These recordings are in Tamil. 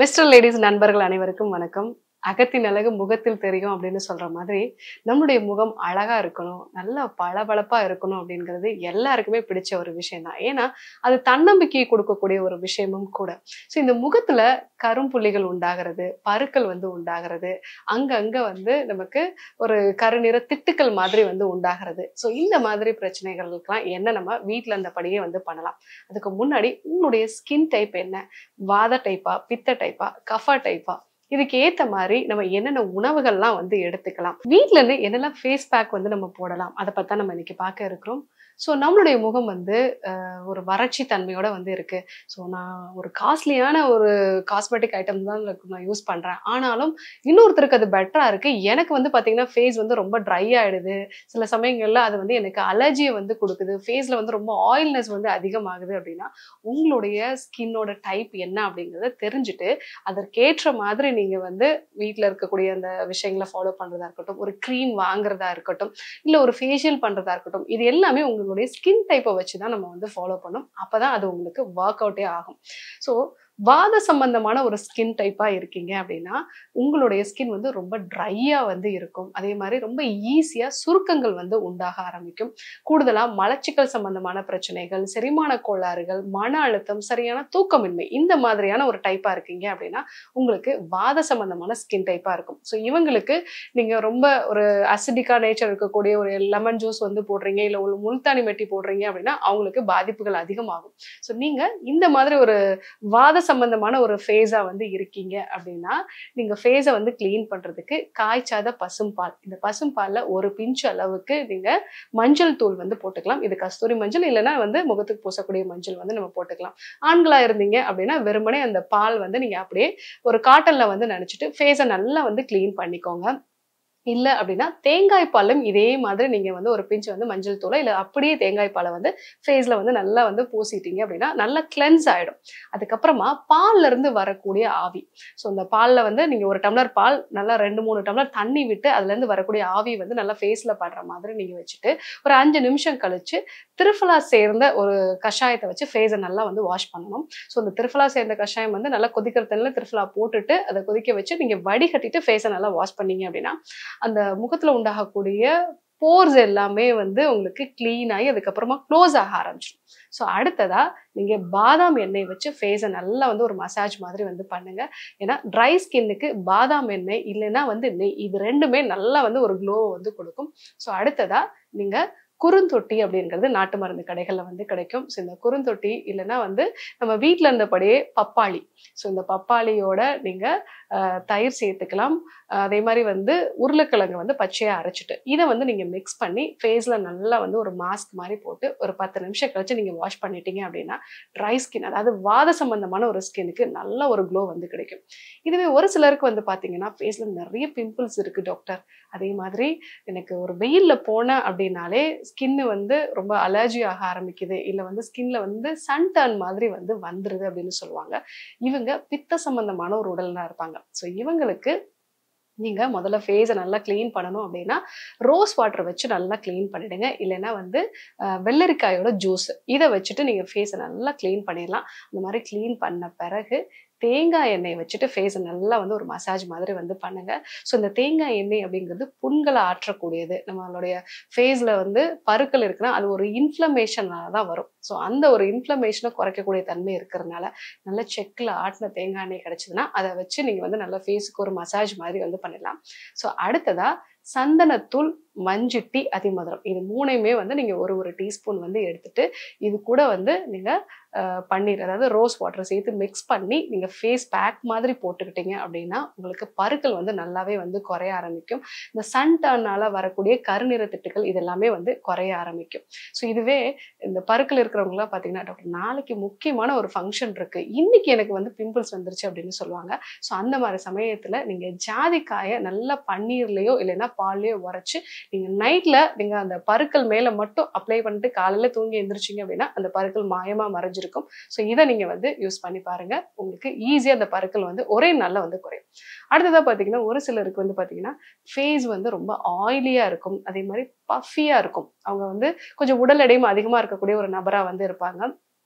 மிஸ்டர் லேடிஸ் நண்பர்கள் அனைவருக்கும் வணக்கம். அகத்தின் அழகு முகத்தில் தெரியும் அப்படின்னு சொல்ற மாதிரி, நம்மளுடைய முகம் அழகா இருக்கணும், நல்லா பளபளப்பா இருக்கணும் அப்படிங்கிறது எல்லாருக்குமே பிடிச்ச ஒரு விஷயம் தான். ஏன்னா, அது தன்னம்பிக்கையை கொடுக்கக்கூடிய ஒரு விஷயமும் கூட. ஸோ இந்த முகத்துல கரும்புள்ளிகள் உண்டாகிறது, பருக்கள் உண்டாகிறது, அங்கங்க நமக்கு ஒரு கருநிற திட்டுக்கள் மாதிரி உண்டாகிறது. ஸோ இந்த மாதிரி பிரச்சனைகளுக்கெல்லாம் என்ன நம்ம வீட்ல இருந்தபடியே பண்ணலாம். அதுக்கு முன்னாடி உங்களுடைய ஸ்கின் டைப் என்ன? வாத டைப்பா, பித்த டைப்பா, கஃபா டைப்பா, இதுக்கு ஏத்த மாதிரி நம்ம என்னென்ன உணவுகள்லாம் எடுத்துக்கலாம். வீட்ல இருந்து என்னெல்லாம் ஃபேஸ் பேக் நம்ம போடலாம். அத பத்தி தான் நம்ம இன்னைக்கு பார்க்க இருக்கிறோம். ஸோ நம்மளுடைய முகம் ஒரு வறட்சி தன்மையோட இருக்கு. ஸோ நான் ஒரு காஸ்ட்லியான ஒரு காஸ்மெட்டிக் ஐட்டம் தான் நான் யூஸ் பண்றேன். ஆனாலும் இன்னொருத்தருக்கு அது பெட்டரா இருக்கு. எனக்கு பார்த்தீங்கன்னா ஃபேஸ் ரொம்ப ட்ரை ஆயிடுது. சில சமயங்கள்ல அது எனக்கு அலர்ஜிய குடுக்குது. ஃபேஸ்ல ரொம்ப ஆயில்னஸ் அதிகமாகுது அப்படின்னா, உங்களுடைய ஸ்கின்னோட டைப் என்ன அப்படிங்கிறத தெரிஞ்சுட்டு, அதற்கேற்ற மாதிரி நீங்க வீட்ல இருக்கக்கூடிய அந்த விஷயங்கள ஃபாலோ பண்றதா இருக்கட்டும், ஒரு கிரீம் வாங்குறதா இருக்கட்டும், இல்ல ஒரு ஃபேஷியல் பண்றதா இருக்கட்டும், இது எல்லாமே உங்களுடைய ஸ்கின் டைப்ப வச்சு தான் நம்ம ஃபாலோ பண்ணணும். அப்பதான் அது உங்களுக்கு வொர்க் அவுட்டே ஆகும். ஸோ வாத சம்பந்தமான ஒரு ஸ்கின் டைப்பா இருக்கீங்க அப்படின்னா, உங்களுடைய ஸ்கின் ரொம்ப ட்ரையா இருக்கும். அதே மாதிரி ரொம்ப ஈஸியா சுருக்கங்கள் உண்டாக ஆரம்பிக்கும். கூடுதலா மலச்சிக்கல் சம்பந்தமான பிரச்சனைகள், செரிமான கோளாறுகள், மன அழுத்தம், சரியான தூக்கமின்மை இந்த மாதிரியான ஒரு டைப்பா இருக்கீங்க அப்படின்னா, உங்களுக்கு வாத சம்பந்தமான ஸ்கின் டைப்பா இருக்கும். ஸோ இவங்களுக்கு நீங்க ரொம்ப ஒரு அசிடிக்கா நேச்சர் இருக்கக்கூடிய ஒரு லெமன் ஜூஸ் போடுறீங்க, இல்ல ஒரு முல்தானி மெட்டி போடுறீங்க அப்படின்னா, அவங்களுக்கு பாதிப்புகள் அதிகமாகும். ஸோ நீங்க இந்த மாதிரி ஒரு வாத சம்பந்தமான ஒரு ஃபேஸா இருக்கீங்க அப்படின்னா, நீங்க ஃபேஸ கிளீன் பண்றதுக்கு காய்ச்சாத பசும்பால். இந்த பசும்பால்ல ஒரு பிஞ்ச் அளவுக்கு நீங்க மஞ்சள் தூள் போட்டுக்கலாம். இது கஸ்தூரி மஞ்சள் இல்லைன்னா முகத்துக்கு பூசக்கூடிய மஞ்சள் நம்ம போட்டுக்கலாம். ஆண்களா இருந்தீங்க அப்படின்னா, வெறுமனே அந்த பால் நீங்க அப்படியே ஒரு காட்டன்ல நனைச்சிட்டு ஃபேஸ நல்லா கிளீன் பண்ணிக்கோங்க. இல்ல அப்படின்னா தேங்காய் பாலும் இதே மாதிரி நீங்க ஒரு பிஞ்ச் மஞ்சள் தூள இல்ல அப்படியே தேங்காய் பாலை ஃபேஸ்ல நல்லா பூசிட்டீங்க அப்படின்னா நல்லா கிளென்ஸ் ஆயிடும். அதுக்கப்புறமா பால்ல இருந்து வரக்கூடிய ஆவி. ஸோ இந்த பால்ல நீங்க ஒரு டம்ளர் பால் நல்லா 2-3 டம்ளர் தண்ணி விட்டு அதுல இருந்து வரக்கூடிய ஆவி நல்லா ஃபேஸ்ல படுற மாதிரி நீங்க வச்சுட்டு ஒரு 5 நிமிஷம் கழிச்சு திரிஃபலா சேர்ந்த ஒரு கஷாயத்தை வச்சு ஃபேஸை நல்லா வாஷ் பண்ணணும். ஸோ இந்த திரிஃபலா சேர்ந்த கஷாயம் நல்லா கொதிக்கிற தண்ணில திரிஃபலா போட்டுட்டு அதை கொதிக்க வச்சு நீங்க வடிகட்டிட்டு ஃபேஸை நல்லா வாஷ் பண்ணீங்க அப்படின்னா, அந்த முகத்துல உண்டாகக்கூடிய போர்ஸ் எல்லாமே உங்களுக்கு கிளீன் ஆகி அதுக்கப்புறமா க்ளோஸ் ஆக ஆரம்பிச்சிடும். ஸோ அடுத்ததா நீங்க பாதாம் எண்ணெய் வச்சு ஃபேஸை நல்லா ஒரு மசாஜ் மாதிரி பண்ணுங்க. ஏன்னா ட்ரை ஸ்கின்னுக்கு பாதாம் எண்ணெய் இல்லைன்னா நெய் இது ரெண்டுமே நல்லா ஒரு க்ளோ கொடுக்கும். ஸோ அடுத்ததா நீங்க குறுந்தொட்டி அப்படிங்கிறது நாட்டு மருந்து கடைகள்ல கிடைக்கும். ஸோ இந்த குறுந்தொட்டி இல்லைன்னா நம்ம வீட்டில் இருந்தபடியே பப்பாளி. ஸோ இந்த பப்பாளியோட நீங்க தயிர் சேர்த்துக்கலாம். அதே மாதிரி உருளைக்கிழங்கு பச்சையா அரைச்சிட்டு இதை நீங்க மிக்ஸ் பண்ணி ஃபேஸ்ல நல்லா ஒரு மாஸ்க் மாதிரி போட்டு ஒரு 10 நிமிஷம் கழிச்சு நீங்க வாஷ் பண்ணிட்டீங்க அப்படின்னா, ட்ரை ஸ்கின் அதாவது வாத சம்பந்தமான ஒரு ஸ்கின்னுக்கு நல்ல ஒரு க்ளோ கிடைக்கும். இதுவே ஒரு சிலருக்கு பாத்தீங்கன்னா ஃபேஸ்ல நிறைய பிம்பிள்ஸ் இருக்கு டாக்டர். அதே மாதிரி எனக்கு ஒரு வெயில்ல போனேன் அப்படின்னாலே ஸ்கின்னு ரொம்ப அலர்ஜி ஆக ஆரம்பிக்குது, இல்ல ஸ்கின்ல சன் டர்ன் மாதிரி வந்துருது அப்படின்னு சொல்லுவாங்க. இவங்க பித்த சம்பந்தமான ஒரு உடல்னா இருப்பாங்க. ஸோ இவங்களுக்கு நீங்க முதல்ல ஃபேஸை நல்லா கிளீன் பண்ணணும் அப்படின்னா, ரோஸ் வாட்டர் வச்சு நல்லா கிளீன் பண்ணிடுங்க. இல்லைன்னா வெள்ளரிக்காயோட ஜூஸ் இதை வச்சுட்டு நீங்க ஃபேஸை நல்லா கிளீன் பண்ணிடலாம். அந்த மாதிரி கிளீன் பண்ண பிறகு தேங்காய் எண்ணெய் வச்சுட்டு ஃபேஸை நல்லா ஒரு மசாஜ் மாதிரி பண்ணுங்க. ஸோ இந்த தேங்காய் எண்ணெய் அப்படிங்கிறது புண்களை ஆற்றக்கூடியது. நம்மளுடைய ஃபேஸ்ல பருக்கள் இருக்குன்னா அது ஒரு இன்ஃப்ளமேஷனால தான் வரும். ஸோ அந்த ஒரு இன்ஃப்ளமேஷனை குறைக்கக்கூடிய தன்மை இருக்கிறதுனால நல்ல செக்கில் ஆட்டின தேங்காய் எண்ணெய் கிடைச்சதுன்னா அதை வச்சு நீங்க நல்லா ஃபேஸுக்கு ஒரு மசாஜ் மாதிரி பண்ணிடலாம். ஸோ அடுத்ததா சந்தனத்தூள், மஞ்சிட்டி, அதிமதுரம் இது மூணையுமே நீங்க ஒரு டீஸ்பூன் எடுத்துட்டு இது கூட நீங்க பன்னீர் அதாவது ரோஸ் வாட்டர் சேர்த்து மிக்ஸ் பண்ணி நீங்க ஃபேஸ் பேக் மாதிரி போட்டுக்கிட்டீங்க அப்படின்னா, உங்களுக்கு பருக்கள் நல்லாவே குறைய ஆரம்பிக்கும். இந்த சன் டர்னால வரக்கூடிய கருநிற திட்டுகள் இதெல்லாமே குறைய ஆரம்பிக்கும். ஸோ இதுவே இந்த பருக்கள் இருக்கிறவங்களாம் பார்த்தீங்கன்னா, டாக்டர் நாளைக்கு முக்கியமான ஒரு ஃபங்க்ஷன் இருக்கு, இன்னைக்கு எனக்கு பிம்பிள்ஸ் வந்துருச்சு அப்படின்னு சொல்லுவாங்க. ஸோ அந்த மாதிரி சமயத்துல நீங்க ஜாதிக்காயை நல்லா பன்னீர்லயோ இல்லைன்னா பால்லயோ உரைச்சு நீங்க நைட்ல நீங்க அந்த பருக்கள் மேல மட்டும் அப்ளை பண்ணிட்டு காலையில தூங்கி எந்திரிச்சிங்க அப்படின்னா அந்த பருக்கள் மாயமா மறைஞ்சிருக்கும். ஸோ இதை நீங்க யூஸ் பண்ணி பாருங்க. உங்களுக்கு ஈஸியா அந்த பருக்கள் ஒரே நாள்ல குறையும். அடுத்ததா பாத்தீங்கன்னா ஒரு சிலருக்கு பாத்தீங்கன்னா ஃபேஸ் ரொம்ப ஆயிலியா இருக்கும். அதே மாதிரி பஃபியா இருக்கும். அவங்க கொஞ்சம் உடல் எடையும் அதிகமா இருக்கக்கூடிய ஒரு நபரா இருப்பாங்க.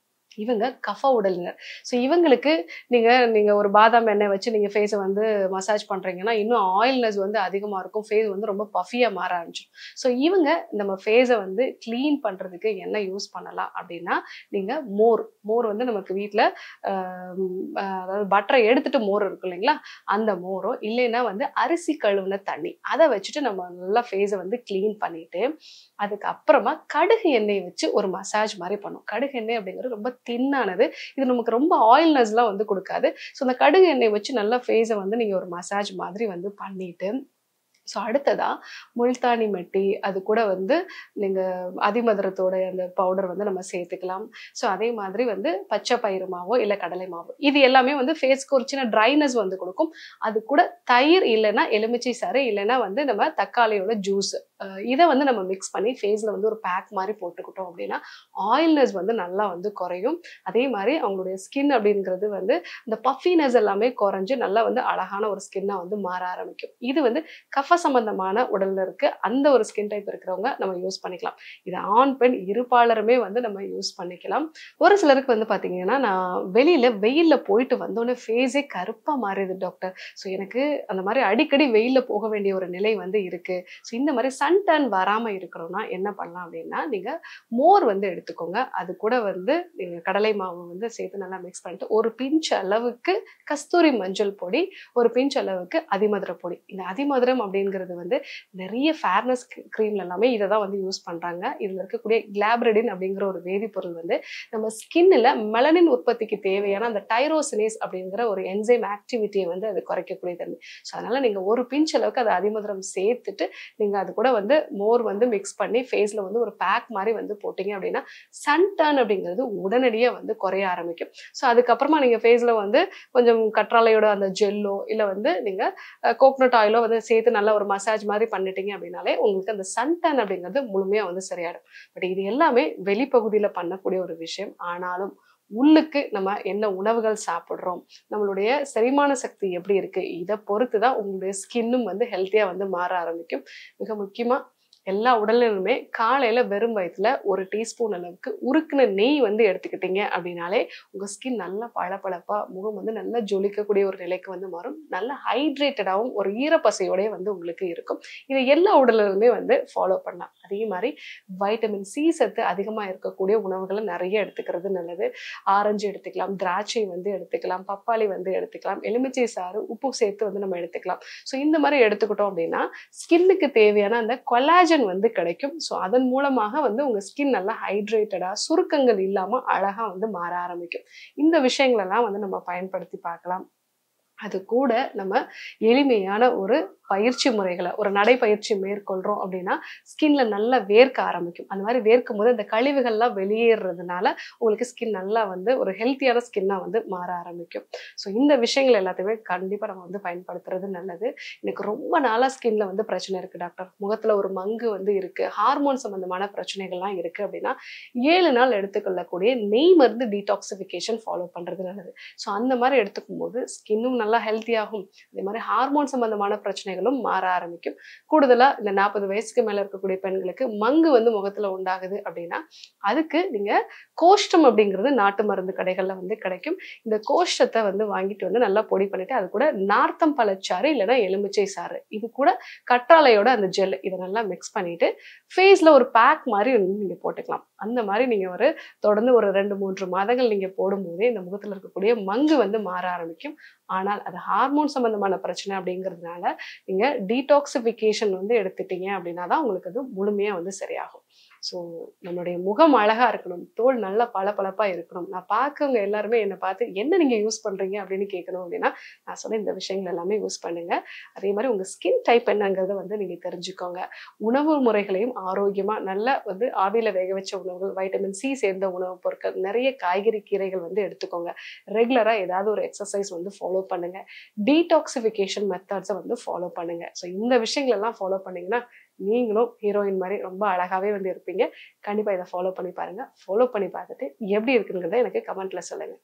இவங்க கஃப உடலினர். ஸோ இவங்களுக்கு நீங்க நீங்க ஒரு பாதாம் எண்ணெய் வச்சு நீங்க ஃபேஸ வந்து மசாஜ் பண்றீங்கன்னா, இன்னும் ஆயில்னஸ் வந்து அதிகமா இருக்கும். ஃபேஸ் வந்து ரொம்ப பஃபியா மாற ஆரம்பிச்சுரும். ஸோ இவங்க நம்ம ஃபேஸ வந்து கிளீன் பண்றதுக்கு என்ன யூஸ் பண்ணலாம் அப்டின்னா, நீங்க மோர் வந்து நமக்கு வீட்ல அ அதாவது பட்டர எடுத்துட்டு மோர் இருக்கும் இல்லைங்களா? அந்த மோரோ, இல்லைன்னா வந்து அரிசி கழுவுன தண்ணி. அத வச்சுட்டு நம்ம நல்லா ஃபேஸ வந்து கிளீன் பண்ணிட்டு, அதுக்கு அப்புறமா கடுகு எண்ணெய் வச்சு ஒரு மசாஜ் மாரி பண்ணும். கடுகு எண்ணெய் அப்படிங்கிறது ரொம்ப தின்னானது. இது நமக்கு ரொம்ப ஆயில்னஸ்லாம் வந்து குடுக்காது. ஸோ அந்த கடுகு எண்ணெய் வச்சு நல்லா ஃபேஸ வந்து நீங்க ஒரு மசாஜ் மாதிரி வந்து பண்ணிட்டு, ஸோ அடுத்ததா முல்தானி மெட்டி, அது கூட வந்து நீங்க அதிமதுரத்தோட அந்த பவுடர் வந்து நம்ம சேர்த்துக்கலாம். ஸோ அதே மாதிரி வந்து பச்சை பயிறு மாவோ, இல்ல கடலை மாவோ இது எல்லாமே வந்து ஃபேஸ்க்கு ஒரு சின்ன ட்ரைனஸ் வந்து குடுக்கும். அது கூட தயிர் இல்லன்னா எலுமிச்சை சாறு, இல்லன்னா வந்து நம்ம தக்காளியோட ஜூஸ் இத வந்து நம்ம மிக்ஸ் பண்ணி ஃபேஸ்ல வந்து ஒரு பேக் மாரி போட்டுக்கிட்டோம் அப்டின்னா, ஆயில்னஸ் வந்து நல்லா வந்து குறையும். அதே மாரி அவங்களுடைய ஸ்கின் அப்படிங்கிறது வந்து இந்த பஃபினஸ் எல்லாமே குறைஞ்சு நல்லா வந்து அழகான ஒரு ஸ்கின்னா வந்து மாற ஆரம்பிக்கும். இது வந்து கஃப சம்பந்தமான உடல்ல இருக்கு அந்த ஒரு ஸ்கின் டைப் இருக்கிறவங்க நம்ம யூஸ் பண்ணிக்கலாம். இது ஆண், பெண் இருபாலருமே வந்து நம்ம யூஸ் பண்ணிக்கலாம். ஒரு சிலருக்கு வந்து பார்த்தீங்கன்னா, நான் வெளியில வெயில்ல போயிட்டு வந்தோனே ஃபேஸே கருப்பா மாறிடுது டாக்டர். ஸோ எனக்கு அந்த மாரி அடிக்கடி வெயில்ல போக வேண்டிய ஒரு நிலை வந்து இருக்கு. ஸோ இந்த மாரி சன் டர்ன் வராம இருக்கணும்னா என்ன பண்ணலாம் அப்டின்னா, நீங்க மோர் வந்து எடுத்துக்கோங்க. அது கூட வந்து நீங்க கடலை மாவு வந்து சேர்த்து நல்லா மிக்ஸ் பண்ணிட்டு, ஒரு பிஞ்ச் அளவுக்கு கஸ்தூரி மஞ்சள் பொடி, ஒரு பிஞ்ச் அளவுக்கு அதிமதுர பொடி. இந்த அதிமதுரம் அப்படிங்கிறது வந்து நிறைய ஃபேர்னஸ் கிரீம்ல எல்லாமே இத தான் வந்து யூஸ் பண்றாங்க. இதுல இருக்கக்கூடிய கிளாப்ரிடின் அப்படிங்கிற ஒரு வேதிப்பொருள் வந்து நம்ம ஸ்கின்ல மெலனின் உற்பத்திக்கு தேவையான அந்த டைரோசினேஸ் அப்படிங்கிற ஒரு என்சைம் ஆக்டிவிட்டியை வந்து அது குறைக்கக்கூடிய தன்மை. ஸோ அதனால நீங்க ஒரு பிஞ்ச் அளவுக்கு அது அதிமதுரம் சேர்த்துட்டு நீங்க அது கூட வந்து மோர் வந்து மிக்ஸ் பண்ணி ஃபேஸ்ல வந்து ஒரு பேக் மாதிரி வந்து போட்டீங்க அப்படின்னா, சன் டர்ன் அப்படிங்கிறது உடனடியா வந்து குறைய ஆரம்பிக்கும். ஸோ அதுக்கப்புறமா நீங்க ஃபேஸ்ல வந்து கொஞ்சம் கற்றாழையோட அந்த ஜெல்லோ, இல்ல வந்து நீங்க கோகனட் ஆயிலோ வந்து சேர்த்து நல்லா ஒரு மசாஜ் மாதிரி பண்ணிட்டீங்க அப்படின்னாலே, உங்களுக்கு அந்த சன் டர்ன் அப்படிங்கிறது முழுமையா வந்து சரியாயிடும். பட் இது எல்லாமே வெளிப்பகுதியில பண்ணக்கூடிய ஒரு விஷயம். ஆனாலும் உள்ளுக்கு நம்ம என்ன உணவுகள் சாப்பிடுறோம், நம்மளுடைய செரிமான சக்தி எப்படி இருக்கு, இத பொறுத்து தான் உங்களுடைய ஸ்கின்னும் வந்து ஹெல்த்தியா வந்து மாற ஆரம்பிக்கும். மிக முக்கியமா எல்லா உடலிலுமே காலையில வெறும் வயித்துல ஒரு டீஸ்பூன் அளவுக்கு உருக்குன நெய் வந்து எடுத்துக்கிட்டீங்க அப்படின்னாலே உங்க ஸ்கின் நல்லா பளபளப்பா, முகம் வந்து நல்லா ஜொலிக்கக்கூடிய ஒரு நிலைக்கு வந்து மாறும். நல்லா ஹைட்ரேட்டடாவும் ஒரு ஈரப்பசையோடய வந்து உங்களுக்கு இருக்கும். இதை எல்லா உடலிலுமே வந்து ஃபாலோ பண்ணலாம். அதே மாதிரி வைட்டமின் சி சத்து அதிகமா இருக்கக்கூடிய உணவுகளை நிறைய எடுத்துக்கிறது நல்லது. ஆரஞ்சு எடுத்துக்கலாம், திராட்சை வந்து எடுத்துக்கலாம், பப்பாளி வந்து எடுத்துக்கலாம், எலுமிச்சை சாறு, உப்பு சேர்த்து வந்து நம்ம எடுத்துக்கலாம். ஸோ இந்த மாதிரி எடுத்துக்கிட்டோம் அப்படின்னா ஸ்கின்னுக்கு தேவையான அந்த கொலாஜன் வந்து கிடைக்கும். ஸோ அதன் மூலமாக வந்து உங்க ஸ்கின் நல்லா ஹைட்ரேட்டடா, சுருக்கங்கள் இல்லாம அழகா வந்து மாற ஆரம்பிக்கும். இந்த விஷயங்கள் எல்லாம் வந்து நம்ம பயன்படுத்தி பார்க்கலாம். அது கூட நம்ம எளிமையான ஒரு பயிற்சி முறைகளை, ஒரு நடைப்பயிற்சி மேற்கொள்றோம் அப்படின்னா ஸ்கின்ல நல்லா வேர்க்க ஆரம்பிக்கும். அந்த மாதிரி வேர்க்கும் போது அந்த கழிவுகள்லாம் வெளியேறதுனால உங்களுக்கு ஸ்கின் நல்லா வந்து ஒரு ஹெல்த்தியான ஸ்கின்னா வந்து மாற ஆரம்பிக்கும். ஸோ இந்த விஷயங்கள் எல்லாத்தையுமே கண்டிப்பா நம்ம வந்து பயன்படுத்துறது நல்லது. எனக்கு ரொம்ப நாளா ஸ்கின்ல வந்து பிரச்சனை இருக்கு டாக்டர், முகத்துல ஒரு மங்கு வந்து இருக்கு, ஹார்மோன் சம்பந்தமான பிரச்சனைகள்லாம் இருக்கு அப்படின்னா 7 நாள் எடுத்துக்கொள்ளக்கூடிய நெய் மருந்து டீடாக்சிஃபிகேஷன் ஃபாலோ பண்றது நல்லது. ஸோ அந்த மாதிரி எடுத்துக்கும் போது ஸ்கின்னும் நல்லா ஹெல்த்தி ஆகும். அதே மாதிரி ஹார்மோன் சம்பந்தமான பிரச்சனைகளும் மாற ஆரம்பிக்கும். கூடுதலா இந்த 40 வயசுக்கு மேல இருக்கக்கூடிய பெண்களுக்கு மங்கு வந்து முகத்துல உண்டாகுது அப்படின்னா அதுக்கு நீங்க கோஷ்டம் அப்படிங்கிறது நாட்டு மருந்து கடைகள்ல வந்து கிடைக்கும். இந்த கோஷ்டத்தை வந்து வாங்கிட்டு வந்து நல்லா பொடி பண்ணிட்டு அது கூட நார்த்தம் பழச்சாறு இல்லைன்னா எலுமிச்சை சாறு, இது கூட கற்றாழையோட அந்த ஜெல் இதை நல்லா மிக்ஸ் பண்ணிட்டு ஃபேஸ்ல ஒரு பேக் மாதிரி நீங்க போட்டுக்கலாம். அந்த மாதிரி நீங்க ஒரு தொடர்ந்து ஒரு 2-3 மாதங்கள் நீங்க போடும்போதே இந்த முகத்துல இருக்கக்கூடிய மங்கு வந்து மாற ஆரம்பிக்கும். ஆனால் அது ஹார்மோன் சம்பந்தமான பிரச்சனை அப்படிங்கிறதுனால நீங்க டீடாக்சிஃபிகேஷன் வந்து எடுத்துட்டீங்க அப்படின்னா தான் உங்களுக்கு அது முழுமையா வந்து சரியாகும். ஸோ நம்மளுடைய முகம் அழகா இருக்கணும், தோல் நல்லா பளபளப்பா இருக்கணும். நான் பார்க்கவங்க எல்லாருமே என்னை பார்த்து என்ன நீங்க யூஸ் பண்றீங்க அப்படின்னு கேட்கணும் அப்படின்னா நான் சொன்ன இந்த விஷயங்கள் எல்லாமே யூஸ் பண்ணுங்க. அதே மாதிரி உங்க ஸ்கின் டைப் என்னங்கிறத வந்து நீங்க தெரிஞ்சுக்கோங்க. உணவு முறைகளையும் ஆரோக்கியமா நல்லா வந்து ஆவியில வேக வச்ச உணவுகள், வைட்டமின் சி சேர்ந்த உணவுப் பொருட்கள், நிறைய காய்கறி கீரைகள் வந்து எடுத்துக்கோங்க. ரெகுலரா ஏதாவது ஒரு எக்ஸசைஸ் வந்து ஃபாலோ பண்ணுங்க. டீடாக்சிஃபிகேஷன் மெத்தட்ஸை வந்து ஃபாலோ பண்ணுங்க. ஸோ இந்த விஷயங்கள் எல்லாம் ஃபாலோ பண்ணீங்கன்னா நீங்களும் ஹீரோயின் மாதிரி ரொம்ப அழகாவே வந்து இருப்பீங்க. கண்டிப்பா இதை ஃபாலோ பண்ணி பாருங்க. ஃபாலோ பண்ணி பார்த்துட்டு எப்படி இருக்குங்கிறத எனக்கு கமெண்ட்ல சொல்லுங்க.